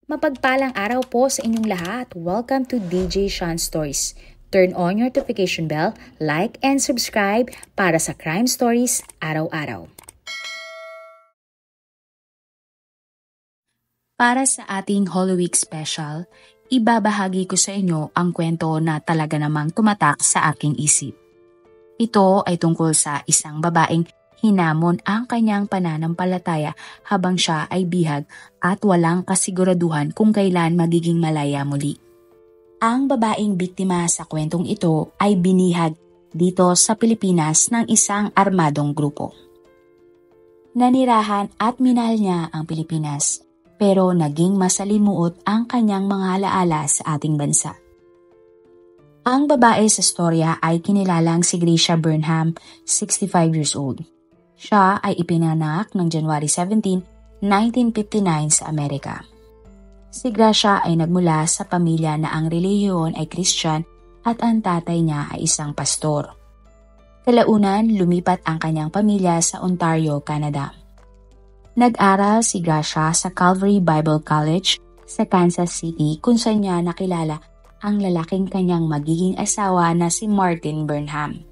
Mapagpalang araw po sa inyong lahat. Welcome to DJ Sean Stories. Turn on your notification bell, like and subscribe para sa crime stories araw-araw. Para sa ating Holy Week special, ibabahagi ko sa inyo ang kwento na talaga namang tumatak sa aking isip. Ito ay tungkol sa isang babaeng hinamon ang kanyang pananampalataya habang siya ay bihag at walang kasiguraduhan kung kailan magiging malaya muli. Ang babaeng biktima sa kwentong ito ay binihag dito sa Pilipinas ng isang armadong grupo. Nanirahan at minahal niya ang Pilipinas, pero naging masalimuot ang kanyang mga alaala sa ating bansa. Ang babae sa storya ay kinilalang si Gracia Burnham, 65 years old. Siya ay ipinanganak ng January 17, 1959 sa Amerika. Si Gracia ay nagmula sa pamilya na ang relihiyon ay Christian at ang tatay niya ay isang pastor. Kalaunan, lumipat ang kanyang pamilya sa Ontario, Canada. Nag-aral si Gracia sa Calvary Bible College sa Kansas City kung saan niya nakilala ang lalaking kanyang magiging asawa na si Martin Burnham.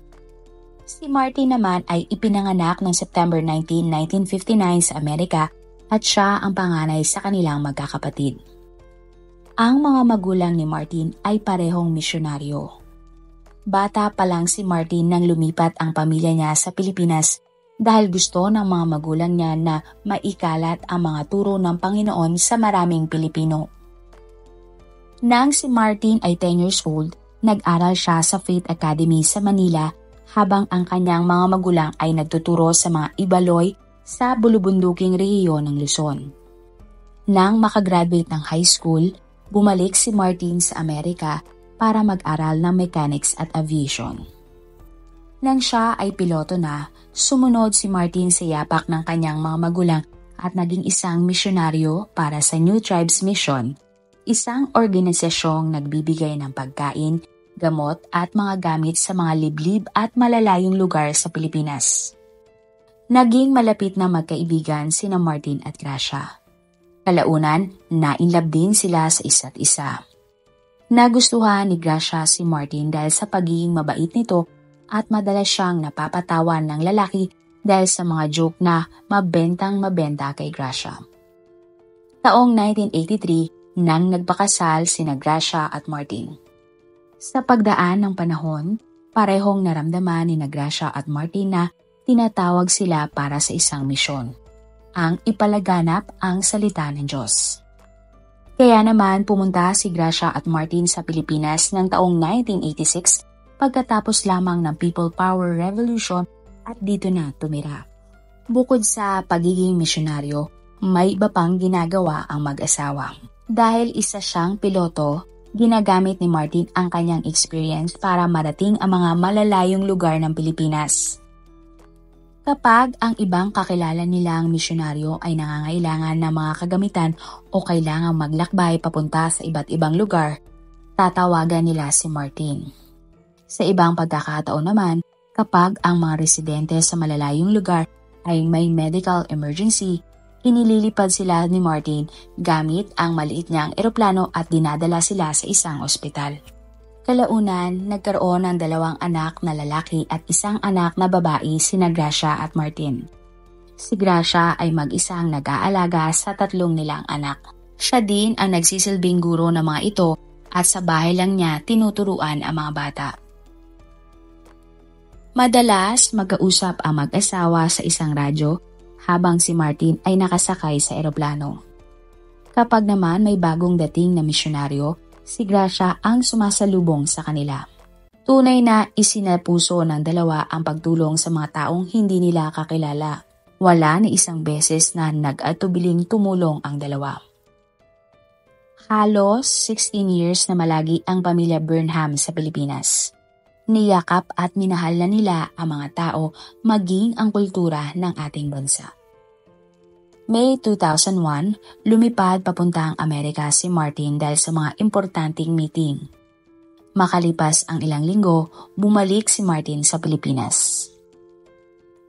Si Martin naman ay ipinanganak ng September 19, 1959 sa Amerika at siya ang panganay sa kanilang magkakapatid. Ang mga magulang ni Martin ay parehong misyonaryo. Bata pa lang si Martin nang lumipat ang pamilya niya sa Pilipinas dahil gusto ng mga magulang niya na maikalat ang mga turo ng Panginoon sa maraming Pilipino. Nang si Martin ay 10 years old, nag-aral siya sa Faith Academy sa Manila habang ang kanyang mga magulang ay nagtuturo sa mga ibaloy sa bulubunduking rehiyon ng Luzon. Nang makagraduate ng high school, bumalik si Martin sa Amerika para mag-aral ng mechanics at aviation. Nang siya ay piloto na, sumunod si Martin sa yapak ng kanyang mga magulang at naging isang misyonaryo para sa New Tribes Mission, isang organisasyong nagbibigay ng pagkain, gamot at mga gamit sa mga liblib at malalayong lugar sa Pilipinas. Naging malapit na magkaibigan sina Martin at Gracia. Kalaunan, nainlove din sila sa isa't isa. Nagustuhan ni Gracia si Martin dahil sa pagiging mabait nito at madalas siyang napapatawan ng lalaki dahil sa mga joke na mabentang-mabenta kay Gracia. Taong 1983, nang nagpakasal sina Gracia at Martin. Sa pagdaan ng panahon, parehong naramdaman ni Gracia at Martin na tinatawag sila para sa isang misyon, ang ipalaganap ang salita ng Diyos. Kaya naman pumunta si Gracia at Martin sa Pilipinas ng taong 1986 pagkatapos lamang ng People Power Revolution at dito na tumira. Bukod sa pagiging misyonaryo, may iba pang ginagawa ang mag-asawa. Dahil isa siyang piloto, ginagamit ni Martin ang kanyang experience para marating ang mga malalayong lugar ng Pilipinas. Kapag ang ibang kakilala nilang misyonaryo ay nangangailangan ng mga kagamitan o kailangang maglakbay papunta sa iba't ibang lugar, tatawagan nila si Martin. Sa ibang pagkakataon naman, kapag ang mga residente sa malalayong lugar ay may medical emergency, inililipad sila ni Martin gamit ang maliit niyang eroplano at dinadala sila sa isang ospital. Kalaunan, nagkaroon ng 2 anak na lalaki at isang anak na babae sina Gracia at Martin. Si Gracia ay mag-isang nag-aalaga sa 3 nilang anak. Siya din ang nagsisilbing guro ng mga ito at sa bahay lang niya tinuturuan ang mga bata. Madalas mag-ausap ang mag-asawa sa isang radyo habang si Martin ay nakasakay sa eroplano. Kapag naman may bagong dating na misyonaryo, si Gracia ang sumasalubong sa kanila. Tunay na isinapuso ng dalawa ang pagtulong sa mga taong hindi nila kakilala. Wala ni isang beses na nag-atubiling tumulong ang dalawa. Halos 16 years na malagi ang pamilya Burnham sa Pilipinas. Niyakap at minahal na nila ang mga tao maging ang kultura ng ating bansa. May 2001, lumipad papunta ang Amerika si Martin dahil sa mga importanteng meeting. Makalipas ang ilang linggo, bumalik si Martin sa Pilipinas.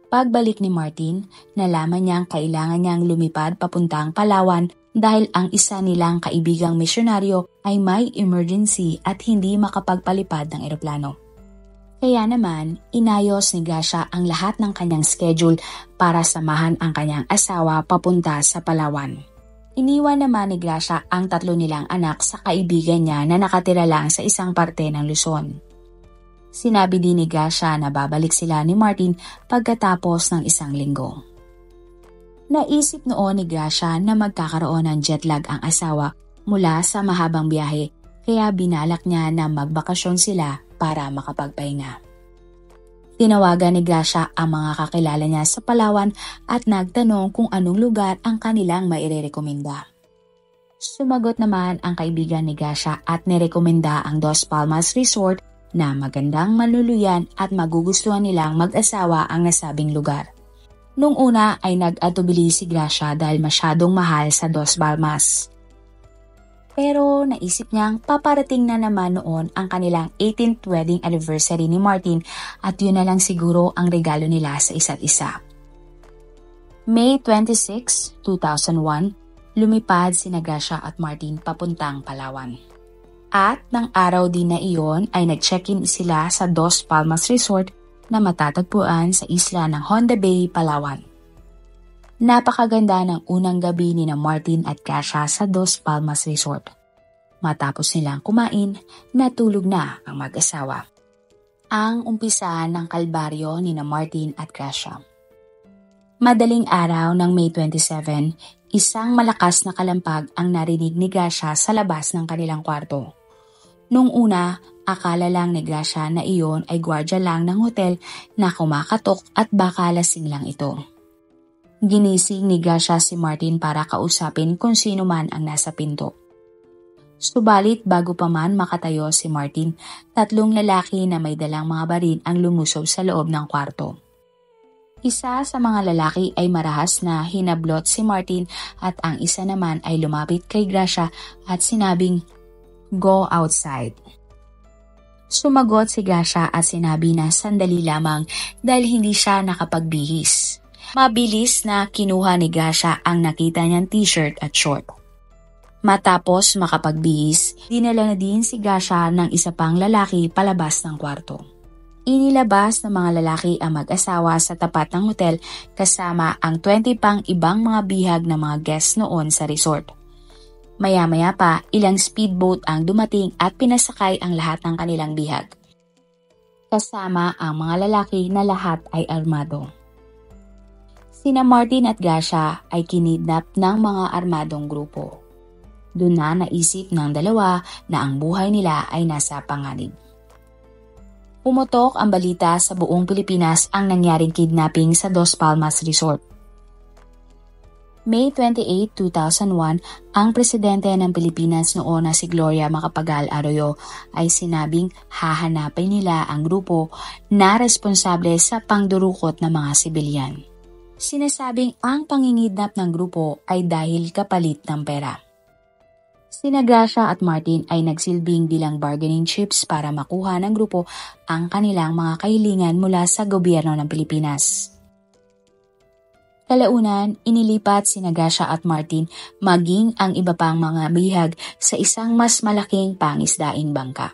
Pagbalik ni Martin, nalaman niyang kailangan niyang lumipad papuntang Palawan dahil ang isa nilang kaibigang misyonaryo ay may emergency at hindi makapagpalipad ng eroplano. Kaya naman, inayos ni Gracia ang lahat ng kanyang schedule para samahan ang kanyang asawa papunta sa Palawan. Iniwan naman ni Gracia ang 3 nilang anak sa kaibigan niya na nakatira lang sa isang parte ng Luzon. Sinabi din ni Gracia na babalik sila ni Martin pagkatapos ng 1 linggo. Naisip noon ni Gracia na magkakaroon ng jetlag ang asawa mula sa mahabang biyahe, kaya binalak niya na magbakasyon sila para makapagpahinga. Tinawagan ni Gracia ang mga kakilala niya sa Palawan at nagtanong kung anong lugar ang kanilang mairerekomenda. Sumagot naman ang kaibigan ni Gracia at nirekomenda ang Dos Palmas Resort na magandang maluluyan at magugustuhan nilang mag-asawa ang nasabing lugar. Nung una ay nag-atubili si Gracia dahil masyadong mahal sa Dos Palmas. Pero naisip niyang paparating na naman noon ang kanilang 18th wedding anniversary ni Martin at yun na lang siguro ang regalo nila sa isa't isa. May 26, 2001, lumipad sina Gracia at Martin papuntang Palawan. At ng araw din na iyon ay nag-check-in sila sa Dos Palmas Resort na matatagpuan sa isla ng Honda Bay, Palawan. Napakaganda ng unang gabi ni na Martin at Gracia sa Dos Palmas Resort. Matapos nilang kumain, natulog na ang mag-asawa. Ang umpisa ng kalbaryo ni na Martin at Gracia. Madaling araw ng May 27, isang malakas na kalampag ang narinig ni Gracia sa labas ng kanilang kwarto. Nung una, akala lang ni Gracia na iyon ay gwardiya lang ng hotel na kumakatok at baka lasing lang ito. Ginising ni Gracia si Martin para kausapin kung sino man ang nasa pinto. Subalit bago pa man makatayo si Martin, 3 lalaki na may dalang mga baril ang lumusob sa loob ng kwarto. Isa sa mga lalaki ay marahas na hinablot si Martin at ang isa naman ay lumapit kay Gracia at sinabing, "Go outside." Sumagot si Gracia at sinabi na sandali lamang dahil hindi siya nakapagbihis. Mabilis na kinuha ni Gracia ang nakita niyang t-shirt at short. Matapos makapagbihis, dinala na din si Gracia ng isa pang lalaki palabas ng kwarto. Inilabas ng mga lalaki ang mag-asawa sa tapat ng hotel kasama ang 20 pang ibang mga bihag na mga guests noon sa resort. Maya-maya pa, ilang speedboat ang dumating at pinasakay ang lahat ng kanilang bihag. Kasama ang mga lalaki na lahat ay armado. Sina Martin at Gracia ay kinidnap ng mga armadong grupo. Doon na naisip ng dalawa na ang buhay nila ay nasa panganib. Pumutok ang balita sa buong Pilipinas ang nangyaring kidnapping sa Dos Palmas Resort. May 28, 2001, ang presidente ng Pilipinas noon na si Gloria Macapagal Arroyo ay sinabing hahanapin nila ang grupo na responsable sa pangdurukot ng mga sibilyan. Sinasabing ang pangingidnap ng grupo ay dahil kapalit ng pera. Sina Gracia at Martin ay nagsilbing bilang bargaining chips para makuha ng grupo ang kanilang mga kahilingan mula sa gobyerno ng Pilipinas. Kalaunan, inilipat sina Gracia at Martin maging ang iba pang mga bihag sa isang mas malaking pangisdaing bangka.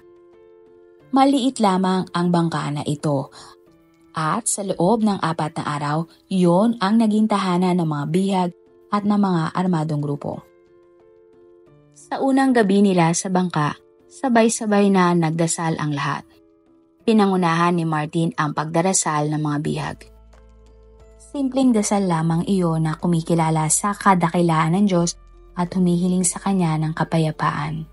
Maliit lamang ang bangka na ito at sa loob ng 4 na araw, yon ang naging tahanan ng mga bihag at ng mga armadong grupo. Sa unang gabi nila sa bangka, sabay-sabay na nagdasal ang lahat. Pinangunahan ni Martin ang pagdarasal ng mga bihag. Simpleng dasal lamang iyon na kumikilala sa kadakilaan ng Diyos at humihiling sa Kanya ng kapayapaan.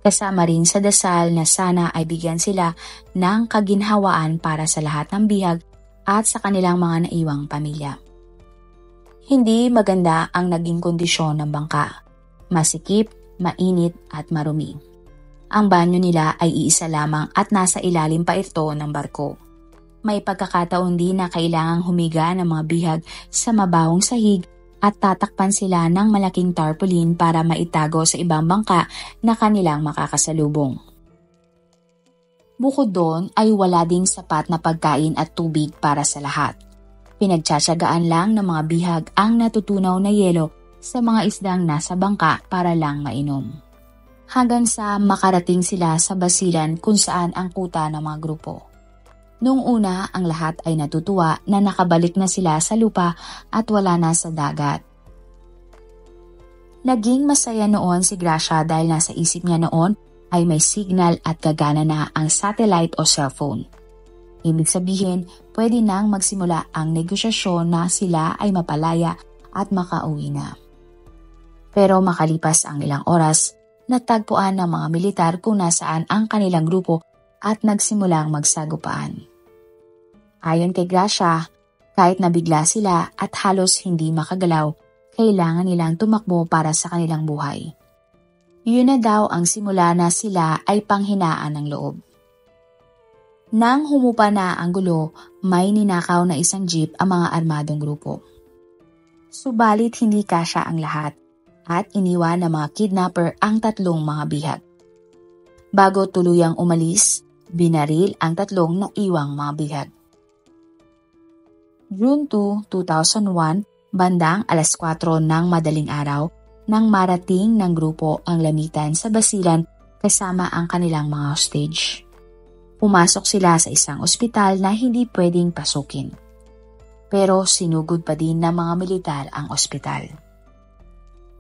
Kasama rin sa dasal na sana ay bigyan sila ng kaginhawaan para sa lahat ng bihag at sa kanilang mga naiwang pamilya. Hindi maganda ang naging kondisyon ng bangka. Masikip, mainit at marumi. Ang banyo nila ay iisa lamang at nasa ilalim pa ito ng barko. May pagkakataon din na kailangang humiga ng mga bihag sa mabawong sahig at tatakpan sila ng malaking tarpaulin para maitago sa ibang bangka na kanilang makakasalubong. Bukod doon ay wala ding sapat na pagkain at tubig para sa lahat. Pinagtsatsagaan lang ng mga bihag ang natutunaw na yelo sa mga isdang nasa bangka para lang mainom. Hanggang sa makarating sila sa basilan kung saan ang kuta ng mga grupo. Noong una, ang lahat ay natutuwa na nakabalik na sila sa lupa at wala na sa dagat. Naging masaya noon si Gracia dahil nasa isip niya noon ay may signal at gagana na ang satellite o cellphone. Ibig sabihin, pwede nang magsimula ang negosyasyon na sila ay mapalaya at makauwi na. Pero makalipas ang ilang oras, natagpuan ng mga militar kung nasaan ang kanilang grupo at nagsimulang magsagupaan. Ayon kay Gracia, kahit nabigla sila at halos hindi makagalaw, kailangan nilang tumakbo para sa kanilang buhay. Yun na daw ang simula na sila ay panghinaan ng loob. Nang humupa na ang gulo, may ninakaw na isang jeep ang mga armadong grupo. Subalit hindi kasya ang lahat at iniwan ng mga kidnapper ang tatlong mga bihag. Bago tuluyang umalis, binaril ang tatlong naiwang mga bihag. June 2, 2001, bandang alas 4 ng madaling araw, nang marating ng grupo ang lamitan sa basilan kasama ang kanilang mga hostage. Pumasok sila sa isang ospital na hindi pwedeng pasukin. Pero sinugod pa din ng mga militar ang ospital.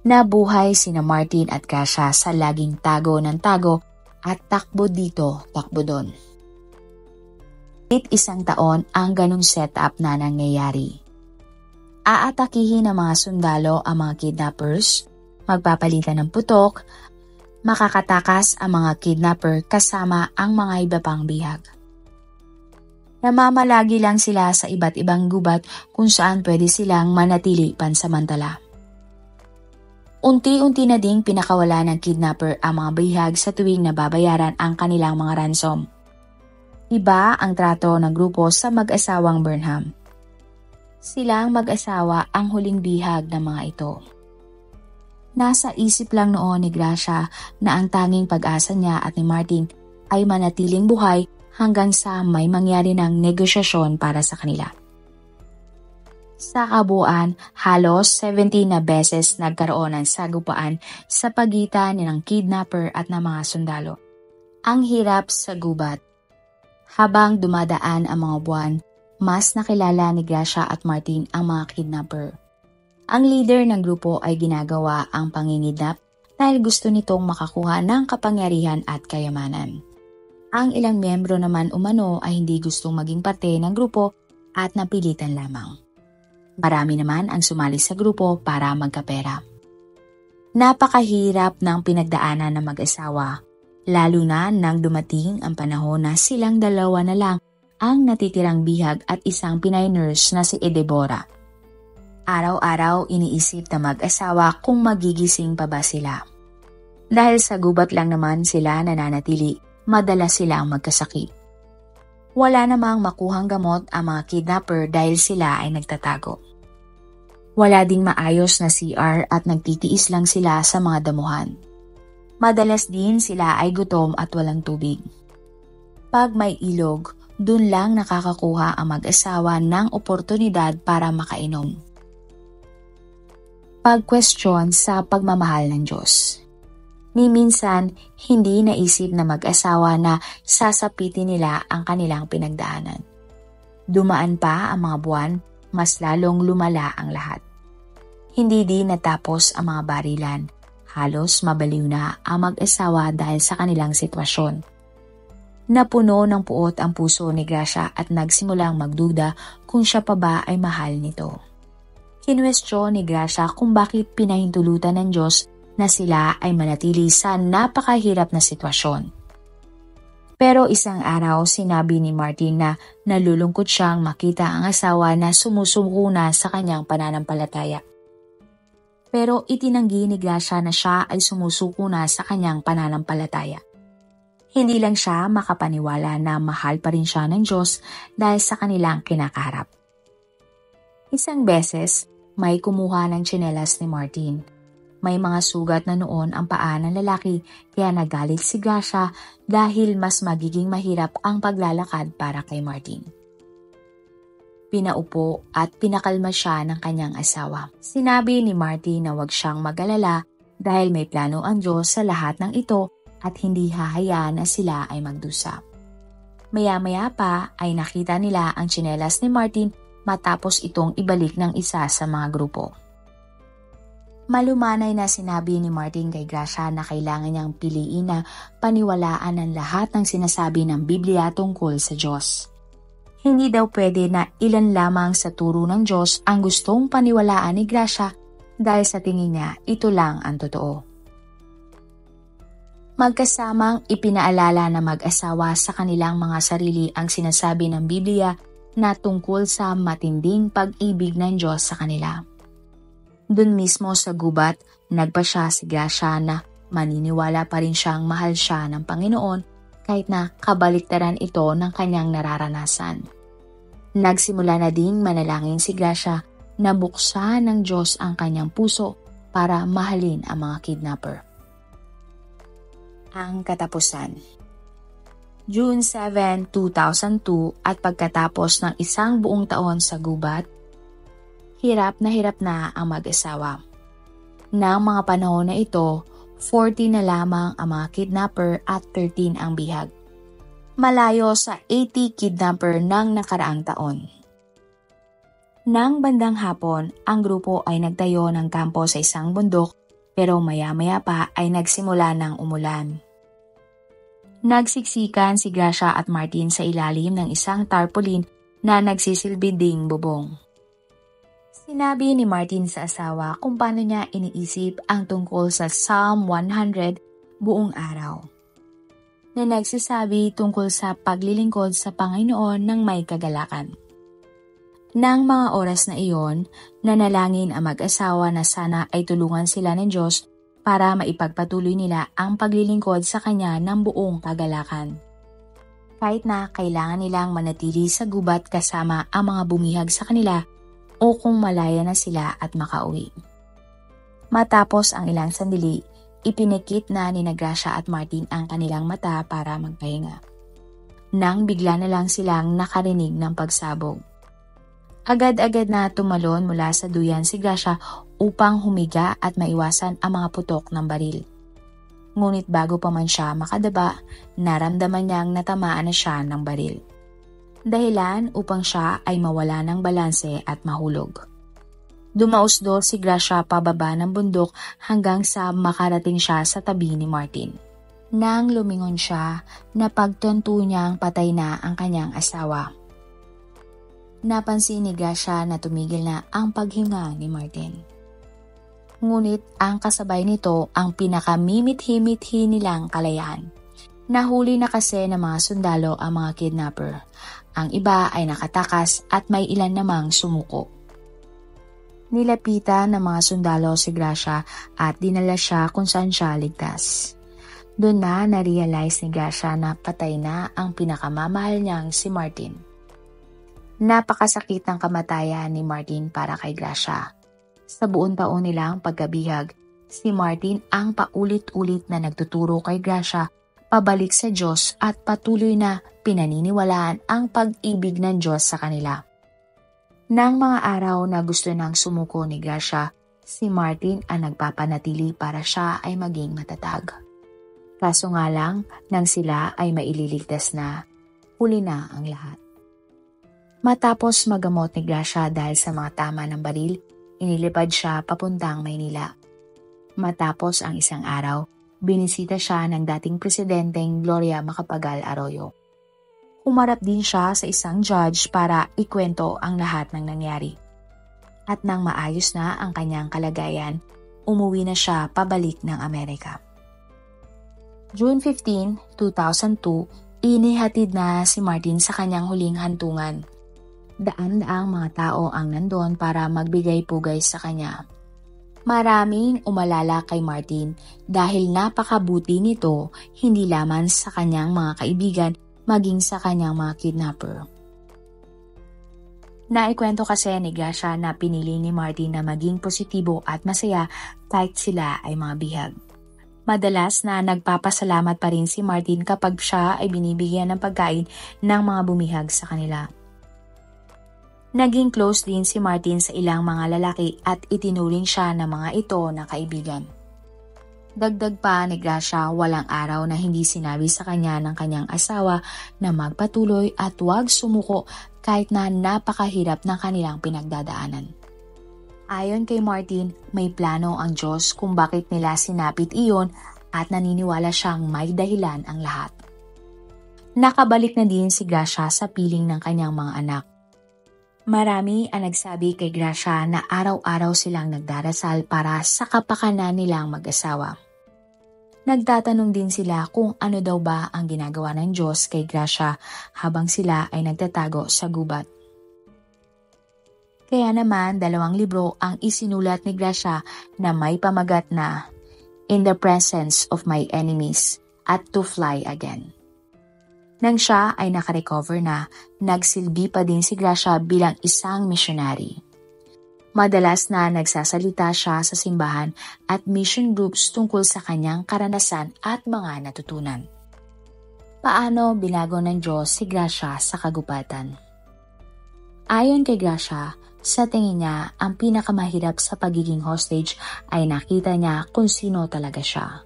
Nabuhay sina Martin at Gracia sa laging tago ng tago at takbo dito, takbo doon. Isang taon ang ganong setup na nangyayari. Aatakihin ng mga sundalo ang mga kidnappers, magpapalitan ng putok, makakatakas ang mga kidnapper kasama ang mga iba pang bihag. Namamalagi lang sila sa iba't ibang gubat kung saan pwede silang manatili pansamantala. Unti-unti na ding pinakawala ng kidnapper ang mga bihag sa tuwing nababayaran ang kanilang mga ransom. Iba ang trato ng grupo sa mag-asawang Burnham. Silang mag-asawa ang huling bihag ng mga ito. Nasa isip lang noon ni Gracia na ang tanging pag-asa niya at ni Martin ay manatiling buhay hanggang sa may mangyari ng negosyasyon para sa kanila. Sa kabuuan, halos 70 na beses nagkaroon ng sagupaan sa pagitan ng kidnapper at ng mga sundalo. Ang hirap sa gubat. Habang dumadaan ang mga buwan, mas nakilala ni Gracia at Martin ang mga kidnapper. Ang leader ng grupo ay ginagawa ang pangingidnap dahil gusto nitong makakuha ng kapangyarihan at kayamanan. Ang ilang miyembro naman umano ay hindi gustong maging parte ng grupo at napilitan lamang. Marami naman ang sumali sa grupo para magkapera. Napakahirap ng pinagdaanan ng mag-asawa, lalo na nang dumating ang panahon na silang dalawa na lang ang natitirang bihag at isang Pinay nurse na si Edebora. Araw-araw iniisip na mag-asawa kung magigising pa ba sila. Dahil sa gubat lang naman sila nananatili, madalas silang magkasakit. Wala namang makuhang gamot ang mga kidnapper dahil sila ay nagtatago. Wala ding maayos na CR at nagtitiis lang sila sa mga damuhan. Madalas din sila ay gutom at walang tubig. Pag may ilog, dun lang nakakakuha ang mag-asawa ng oportunidad para makainom. Pag-question sa pagmamahal ng Diyos. Ni minsan, hindi naisip na mag-asawa na sasapitin nila ang kanilang pinagdaanan. Dumaan pa ang mga buwan, mas lalong lumala ang lahat. Hindi din natapos ang mga barilan. Halos mabaliw na ang mag-asawa dahil sa kanilang sitwasyon. Napuno ng puot ang puso ni Gracia at nagsimulang magduda kung siya pa ba ay mahal nito. Kinwestiyon ni Gracia kung bakit pinahintulutan ng Diyos na sila ay manatili sa napakahirap na sitwasyon. Pero isang araw sinabi ni Martin na nalulungkot siyang makita ang asawa na sumusuko na sa kanyang pananampalataya. Pero itinanggi ni Gracia na siya ay sumusuko na sa kanyang pananampalataya. Hindi lang siya makapaniwala na mahal pa rin siya ng Diyos dahil sa kanilang kinakaharap. Isang beses, may kumuha ng tsinelas ni Martin. May mga sugat na noon ang paa ng lalaki kaya nagalit si Gracia dahil mas magiging mahirap ang paglalakad para kay Martin. pinaupo at pinakalma siya ng kanyang asawa. Sinabi ni Martin na huwag siyang mag-alala dahil may plano ang Diyos sa lahat ng ito at hindi hahayaan na sila ay magdusa. Maya-maya pa ay nakita nila ang tsinelas ni Martin matapos itong ibalik ng isa sa mga grupo. Malumanay na sinabi ni Martin kay Gracia na kailangan niyang piliin na paniwalaan ang lahat ng sinasabi ng Biblia tungkol sa Diyos. Hindi daw pwede na ilan lamang sa turo ng Diyos ang gustong paniwalaan ni Gracia dahil sa tingin niya ito lang ang totoo. Magkasamang ipinaalala na mag-asawa sa kanilang mga sarili ang sinasabi ng Biblia na tungkol sa matinding pag-ibig ng Diyos sa kanila. Doon mismo sa gubat, nagpasya si Gracia na maniniwala pa rin siyang mahal siya ng Panginoon kahit na kabaliktaran ito ng kanyang nararanasan. Nagsimula na ding manalangin si Gracia na buksan ng Diyos ang kanyang puso para mahalin ang mga kidnapper. Ang katapusan. June 7, 2002 at pagkatapos ng isang buong taon sa gubat, hirap na ang mag-asawa. Nang mga panahon na ito, 40 na lamang ang mga kidnapper at 13 ang bihag. Malayo sa 80 kidnapper ng nakaraang taon. Nang bandang hapon, ang grupo ay nagtayo ng kampo sa isang bundok pero maya-maya pa ay nagsimula ng umulan. Nagsiksikan si Gracia at Martin sa ilalim ng isang tarpaulin na nagsisilbi ding bubong. Sinabi ni Martin sa asawa kung paano niya iniisip ang tungkol sa Psalm 100 buong araw, na nagsasabi tungkol sa paglilingkod sa Panginoon ng may kagalakan. Nang mga oras na iyon, nanalangin ang mag-asawa na sana ay tulungan sila ng Diyos para maipagpatuloy nila ang paglilingkod sa Kanya ng buong kagalakan. Kahit na kailangan nilang manatili sa gubat kasama ang mga bumihag sa kanila o kung malaya na sila at makauwi. Matapos ang ilang sandali, ipinikit na ni Gracia at Martin ang kanilang mata para magpahinga. Nang bigla na lang silang nakarinig ng pagsabog. Agad-agad na tumalon mula sa duyan si Gracia upang humiga at maiwasan ang mga putok ng baril. Ngunit bago pa man siya makadaba, naramdaman niyang natamaan na siya ng baril. Dahilan upang siya ay mawala ng balanse at mahulog. Dumausdo si Gracia pababa ng bundok hanggang sa makarating siya sa tabi ni Martin. Nang lumingon siya, napagtanto niyang patay na ang kanyang asawa. Napansin ni Gracia na tumigil na ang paghinga ni Martin. Ngunit ang kasabay nito ang pinakamimit-himit-hi nilang kalayaan. Nahuli na kasi ng mga sundalo ang mga kidnapper. Ang iba ay nakatakas at may ilan namang sumuko. Nilapitan ng mga sundalo si Gracia at dinala siya kung saan siya ligtas. Doon na na-realize ni Gracia na patay na ang pinakamamahal niyang si Martin. Napakasakit ng kamatayan ni Martin para kay Gracia. Sa buong taon nilang pagkabihag, si Martin ang paulit-ulit na nagtuturo kay Gracia pabalik sa Diyos at patuloy na pinaniniwalaan ang pag-ibig ng Diyos sa kanila. Nang mga araw na gusto nang sumuko ni Gracia, si Martin ang nagpapanatili para siya ay maging matatag. Kaso nga lang, nang sila ay maililigtas na, huli na ang lahat. Matapos magamot ni Gracia dahil sa mga tama ng baril, inilipad siya papuntang Maynila. Matapos ang isang araw, binisita siya ng dating presidenteng Gloria Macapagal Arroyo. Humarap din siya sa isang judge para ikwento ang lahat ng nangyari. At nang maayos na ang kanyang kalagayan, umuwi na siya pabalik ng Amerika. June 15, 2002, inihatid na si Martin sa kanyang huling hantungan. Daan-daang mga tao ang nandun para magbigay-pugay sa kanya. Maraming umalala kay Martin dahil napakabuti nito hindi lamang sa kanyang mga kaibigan maging sa kanyang mga kidnapper. Naikwento kasi ni Gracia na pinili ni Martin na maging positibo at masaya kahit sila ay mga bihag. Madalas na nagpapasalamat pa rin si Martin kapag siya ay binibigyan ng pagkain ng mga bumihag sa kanila. Naging close din si Martin sa ilang mga lalaki at itinuring siya ng mga ito na kaibigan. Dagdag pa ni Gracia, walang araw na hindi sinabi sa kanya ng kanyang asawa na magpatuloy at huwag sumuko kahit na napakahirap ng kanilang pinagdadaanan. Ayon kay Martin, may plano ang Diyos kung bakit nila sinapit iyon at naniniwala siyang may dahilan ang lahat. Nakabalik na din si Gracia sa piling ng kanyang mga anak. Marami ang nagsabi kay Gracia na araw-araw silang nagdarasal para sa kapakanan nilang mag-asawa. Nagtatanong din sila kung ano daw ba ang ginagawa ng Diyos kay Gracia habang sila ay nagtatago sa gubat. Kaya naman 2 libro ang isinulat ni Gracia na may pamagat na In the Presence of My Enemies at To Fly Again. Nang siya ay nakarecover na, nagsilbi pa din si Gracia bilang isang missionary. Madalas na nagsasalita siya sa simbahan at mission groups tungkol sa kanyang karanasan at mga natutunan. Paano binago ng Diyos si Gracia sa kagubatan? Ayon kay Gracia, sa tingin niya ang pinakamahirap sa pagiging hostage ay nakita niya kung sino talaga siya.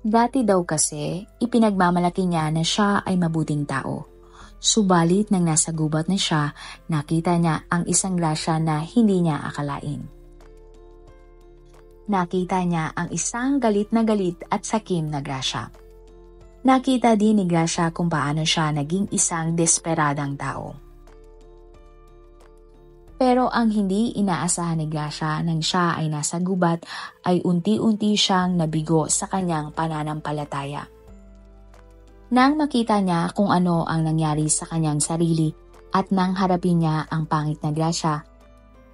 Dati daw kasi, ipinagmamalaki niya na siya ay mabuting tao. Subalit nang nasa gubat na siya, nakita niya ang isang grasya na hindi niya akalain. Nakita niya ang isang galit at sakim na grasya. Nakita din ni Gracia kung paano siya naging isang desperadang tao. Pero ang hindi inaasahan ni Gracia nang siya ay nasa gubat ay unti-unti siyang nabigo sa kanyang pananampalataya. Nang makita niya kung ano ang nangyari sa kanyang sarili at nang harapin niya ang pangit na Gracia,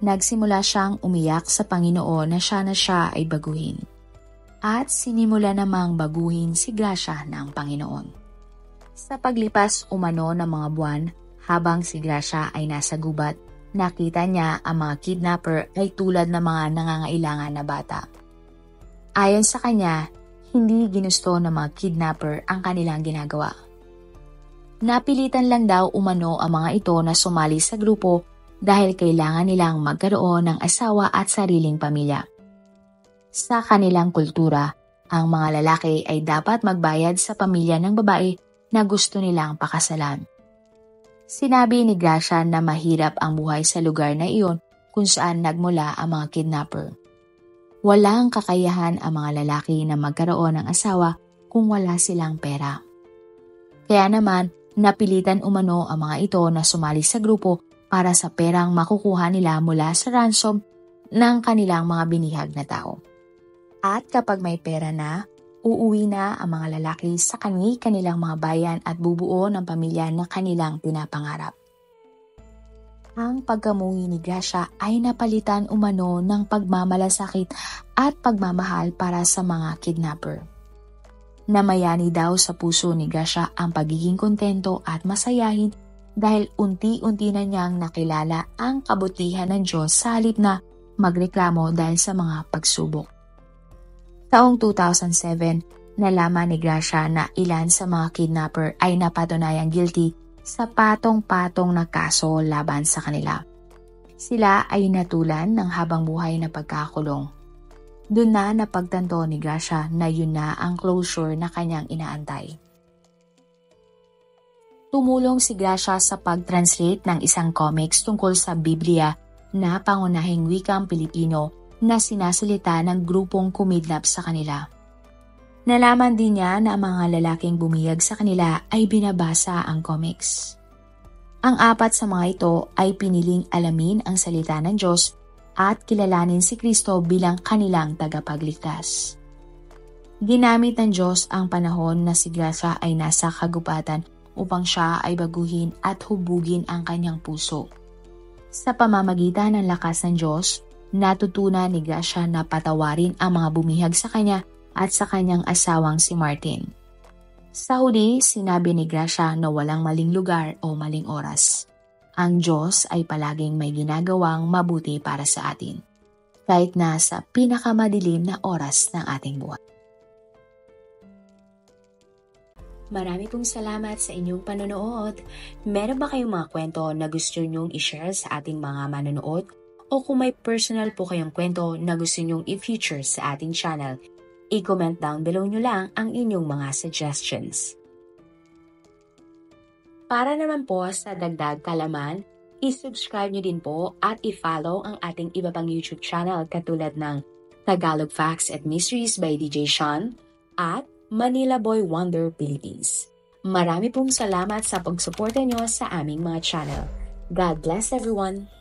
nagsimula siyang umiyak sa Panginoon na siya ay baguhin. At sinimula namang baguhin si Gracia ng Panginoon. Sa paglipas umano ng mga buwan, habang si Gracia ay nasa gubat, nakita niya ang mga kidnapper ay tulad ng mga nangangailangan na bata. Ayon sa kanya, hindi ginusto ng mga kidnapper ang kanilang ginagawa. Napilitan lang daw umano ang mga ito na sumali sa grupo dahil kailangan nilang magkaroon ng asawa at sariling pamilya. Sa kanilang kultura, ang mga lalaki ay dapat magbayad sa pamilya ng babae na gusto nilang pakasalan. Sinabi ni Gracia na mahirap ang buhay sa lugar na iyon kung saan nagmula ang mga kidnapper. Walang kakayahan ang mga lalaki na magkaroon ng asawa kung wala silang pera. Kaya naman, napilitan umano ang mga ito na sumali sa grupo para sa perang makukuha nila mula sa ransom ng kanilang mga binihag na tao. At kapag may pera na, uuwi na ang mga lalaki sa kanilang mga bayan at bubuo ng pamilya na kanilang pinapangarap. Ang pagkamuhi ni Gracia ay napalitan umano ng pagmamalasakit at pagmamahal para sa mga kidnapper. Namayani daw sa puso ni Gracia ang pagiging kontento at masayahin dahil unti-unti na niyang nakilala ang kabutihan ng Diyos sa halip na magreklamo dahil sa mga pagsubok. Taong 2007, nalaman ni Gracia na ilan sa mga kidnapper ay napatunayang guilty sa patong-patong na kaso laban sa kanila. Sila ay natulan ng habang buhay na pagkakulong. Doon na napagtanto ni Gracia na yun na ang closure na kanyang inaantay. Tumulong si Gracia sa pag-translate ng isang comics tungkol sa Biblia na pangunahing wikang Pilipino na sinasalita ng grupong kumidnap sa kanila. Nalaman din niya na ang mga lalaking bumiyag sa kanila ay binabasa ang comics. Ang 4 sa mga ito ay piniling alamin ang salita ng Diyos at kilalanin si Kristo bilang kanilang tagapagligtas. Ginamit ng Diyos ang panahon na si Gracia ay nasa kagubatan upang siya ay baguhin at hubugin ang kanyang puso. Sa pamamagitan ng lakas ng Diyos, natutunan ni Gracia na patawarin ang mga bumihag sa kanya at sa kanyang asawang si Martin. Sa huli, sinabi ni Gracia na walang maling lugar o maling oras. Ang Diyos ay palaging may ginagawang mabuti para sa atin, kahit na sa pinakamadilim na oras ng ating buhay. Marami pong salamat sa inyong panonood. Meron ba kayong mga kwento na gusto nyong i-share sa ating mga manonood? O kung may personal po kayong kwento na gusto nyong i-feature sa ating channel, i-comment down below nyo lang ang inyong mga suggestions. Para naman po sa dagdag kalaman, i-subscribe nyo din po at i-follow ang ating iba pang YouTube channel katulad ng Tagalog Facts and Mysteries by DJ Sean at Manila Boy Wonder Philippines. Marami pong salamat sa pagsuporta nyo sa aming mga channel. God bless everyone!